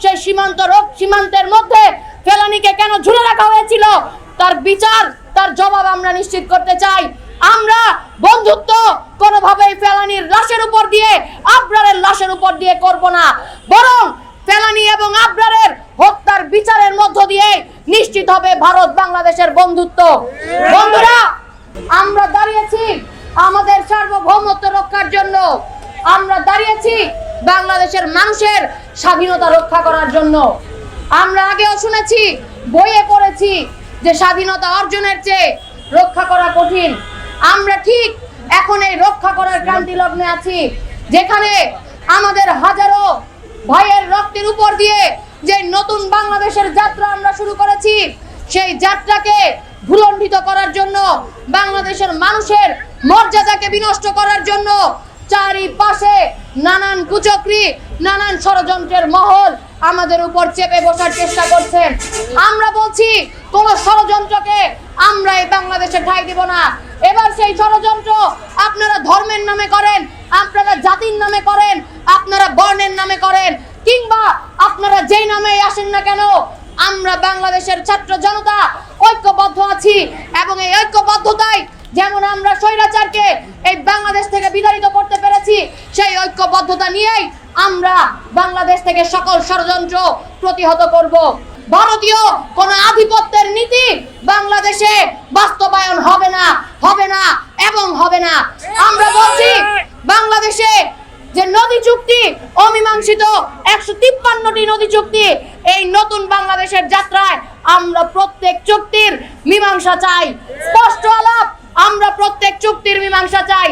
সেই সীমান্তের মধ্যে ফেলানীকে কেন ঝুলে রাখা হয়েছিল, তার বিচার, তার জবাব আমরা নিশ্চিত করতে চাই। আমরা বন্ধুত্ব কোনোভাবেই ফেলানীর লাশের উপর দিয়ে, আবরারের লাশের উপর দিয়ে করব না, বরং ফেলানী এবং আবরারের হত্যার বিচারের মধ্য দিয়ে নিশ্চিত হবে ভারত বাংলাদেশের বন্ধুত্ব। বন্ধুরা, আমরা দাঁড়িয়েছি আমাদের সার্বভৌমত্ব রক্ষার জন্য, আমরা দাঁড়িয়েছি বাংলাদেশের মানুষের স্বাধীনতা রক্ষা করার জন্য। আমরা আগেও শুনেছি, বইয়ে পড়েছি যে স্বাধীনতা অর্জনের চেয়ে রক্ষা করা কঠিন। আমরা ঠিক এখন এই রক্ষা করার ক্রান্তি লগ্নে আছি, যেখানে আমাদের হাজারো ভাইয়ের রক্তের উপর দিয়ে যে নতুন বাংলাদেশের যাত্রা আমরা শুরু করেছি, সেই যাত্রাকে ভুলণ্ঠিত করার জন্য, বাংলাদেশের মানুষের মর্যাদাকে বিনষ্ট করার জন্য চারিপাশে নানান কুচক্রী, নানান ষড়যন্ত্রের মহল আমাদের উপর চেপে বসার চেষ্টা করছেন। আমরা বলছি, কোন ষড়যন্ত্রকে আমরা এই বাংলাদেশে ঠাঁই দিব না। এবার সেই ষড়যন্ত্র আপনারা ধর্মের নামে করেন, আপনারা জাতির নামে করেন, আপনারা বর্ণের নামে করেন, কিংবা আপনারা যেই নামেই আসেন না কেন, আমরা বাংলাদেশের ছাত্র জনতা ঐক্যবদ্ধ আছি। এবং এই ঐক্যবদ্ধতায় যেমন আমরা স্বৈরাচারকে এই বাংলাদেশ থেকে বিতাড়িত করতে পেরেছি, সেই ঐক্যবদ্ধতা নিয়েই আমরা বাংলাদেশ থেকে সকল ষড়যন্ত্র প্রতিহত করব। ভারতীয় কোন আধিপত্যের নীতি বাংলাদেশে বাস্তবায়ন হবে না, হবে না এবং হবে না। আমরা বলছি, বাংলাদেশে যে নদী চুক্তি অমীমাংসিত 153টি নদী চুক্তি, এই নতুন বাংলাদেশের যাত্রায় আমরা প্রত্যেক চুক্তির মীমাংসা চাই। স্পষ্ট আলাপ, আমরা প্রত্যেক চুক্তির মীমাংসা চাই।